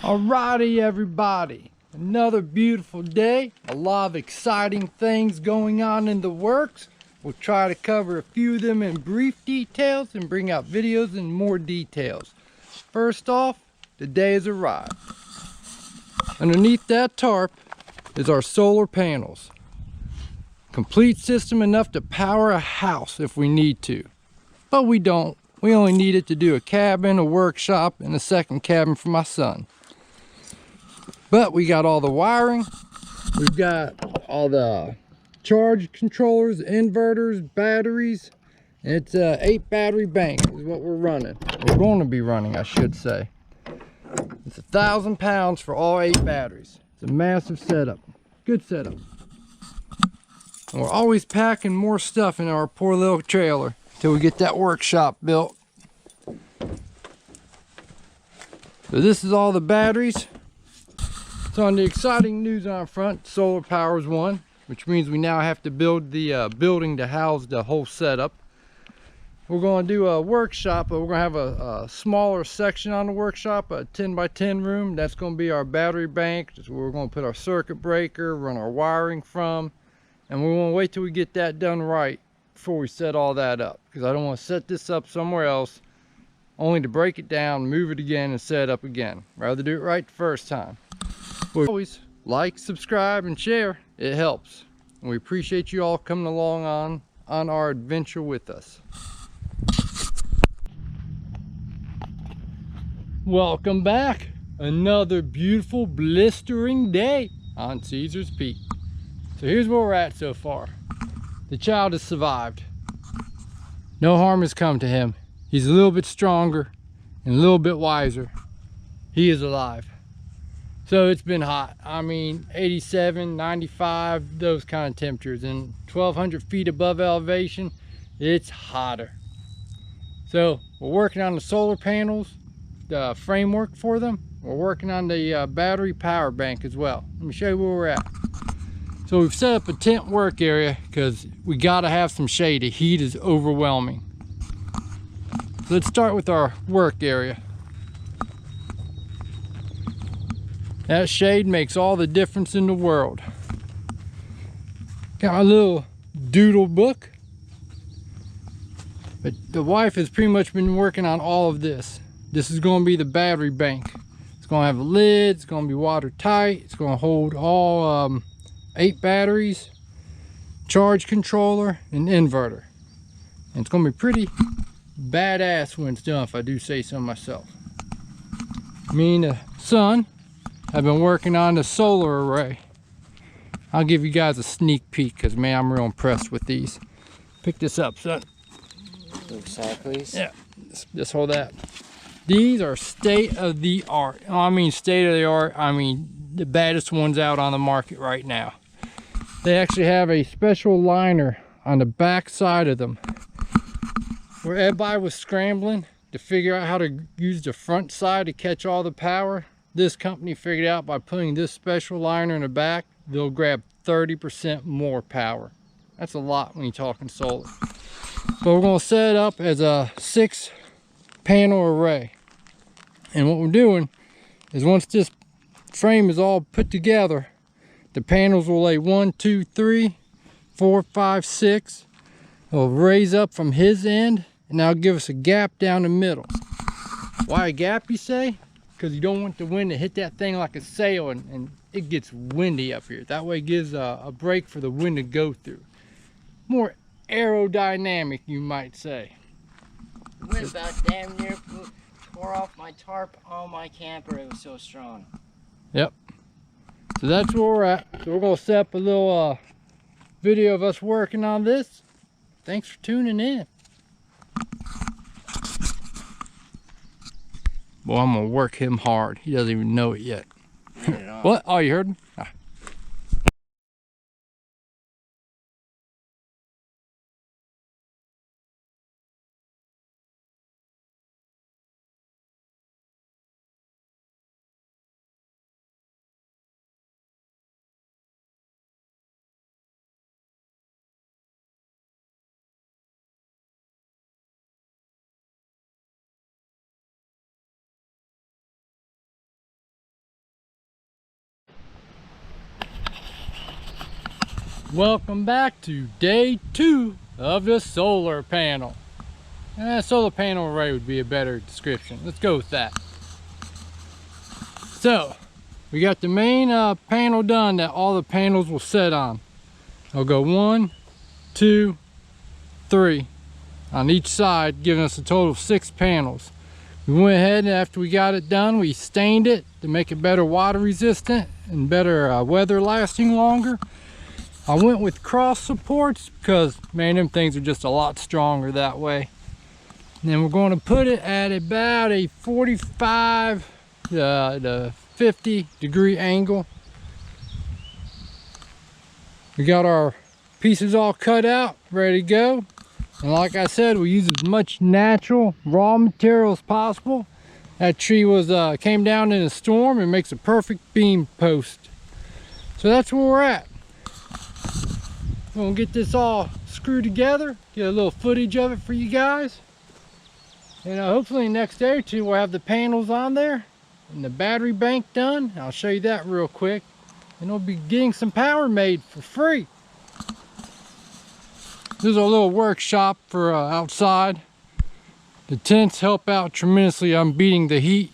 Alrighty everybody, another beautiful day, a lot of exciting things going on in the works. We'll try to cover a few of them in brief details and bring out videos in more details. First off, the day has arrived. Underneath that tarp is our solar panels. Complete system enough to power a house if we need to, but we don't. We only need it to do a cabin, a workshop, and a second cabin for my son. But we got all the wiring, we've got all the charge controllers, inverters, batteries. It's a 8 battery bank is what we're running. We're going to be running, I should say. It's 1,000 pounds for all 8 batteries. It's a massive setup, good setup. And we're always packing more stuff in our poor little trailer till we get that workshop built. So this is all the batteries. So on the exciting news on front, solar power's won, which means we now have to build the building to house the whole setup. We're going to do a workshop, but we're going to have a smaller section on the workshop, a 10 by 10 room. That's going to be our battery bank. That's where we're going to put our circuit breaker, run our wiring from, and we want to wait till we get that done right before we set all that up, because I don't want to set this up somewhere else only to break it down, move it again, and set it up again. Rather do it right the first time. Always like, subscribe, and share. It helps, and we appreciate you all coming along on our adventure with us. Welcome back. Another beautiful blistering day on Caesars Peak. So here's where we're at so far. The child has survived. No harm has come to him. He's a little bit stronger and a little bit wiser. He is alive. So it's been hot. I mean, 87, 95, those kind of temperatures. And 1,200 feet above elevation, it's hotter. So we're working on the solar panels, the framework for them. We're working on the battery power bank as well. Let me show you where we're at. So we've set up a tent work area because we gotta have some shade. The heat is overwhelming. So let's start with our work area. That shade makes all the difference in the world. Got my little doodle book. But the wife has pretty much been working on all of this. This is going to be the battery bank. It's going to have a lid, it's going to be watertight, it's going to hold all 8 batteries, charge controller, and inverter. And it's going to be pretty badass when it's done, if I do say so myself. Me and the son have been working on the solar array. I'll give you guys a sneak peek because, man, I'm real impressed with these. Pick this up, son. Move side, please. Yeah, just hold that. These are state of the art. I mean state of the art, I mean the baddest ones out on the market right now. They actually have a special liner on the back side of them. Where everybody was scrambling to figure out how to use the front side to catch all the power, this company figured out by putting this special liner in the back, they'll grab 30% more power. That's a lot when you're talking solar. So we're going to set it up as a 6 panel array. And what we're doing is once this frame is all put together, the panels will lay 1, 2, 3, 4, 5, 6. It'll raise up from his end, and that'll give us a gap down the middle. Why a gap, you say? Because you don't want the wind to hit that thing like a sail, and it gets windy up here. That way it gives a break for the wind to go through. More aerodynamic, you might say. The wind about damn near tore off my tarp on my camper. It was so strong. Yep. So that's where we're at. So we're going to set up a little video of us working on this. Thanks for tuning in. Boy, I'm going to work him hard. He doesn't even know it yet. What? Oh, you heard him? Ah. Welcome back to day 2 of the solar panel. Solar panel array would be a better description. Let's go with that. So, we got the main panel done that all the panels will set on. I'll go 1, 2, 3 on each side, giving us a total of 6 panels. We went ahead and after we got it done, we stained it to make it better water resistant and better weather lasting longer. I went with cross supports because, man, them things are just a lot stronger that way. And then we're going to put it at about a 45 to 50 degree angle. We got our pieces all cut out, ready to go. And like I said, we use as much natural raw material as possible. That tree was came down in a storm and makes a perfect beam post. So that's where we're at. We're gonna get this all screwed together, get a little footage of it for you guys. And hopefully next day or two we'll have the panels on there and the battery bank done. I'll show you that real quick. And we'll be getting some power made for free. This is a little workshop for outside. The tents help out tremendously on beating the heat.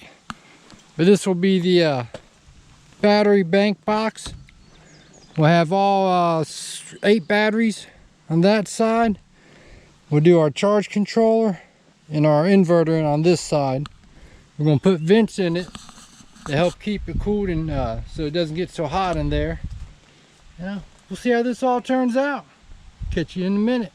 But this will be the battery bank box. We'll have all 8 batteries on that side. We'll do our charge controller and our inverter on this side. We're going to put vents in it to help keep it cooled and so it doesn't get so hot in there. We'll see how this all turns out. Catch you in a minute.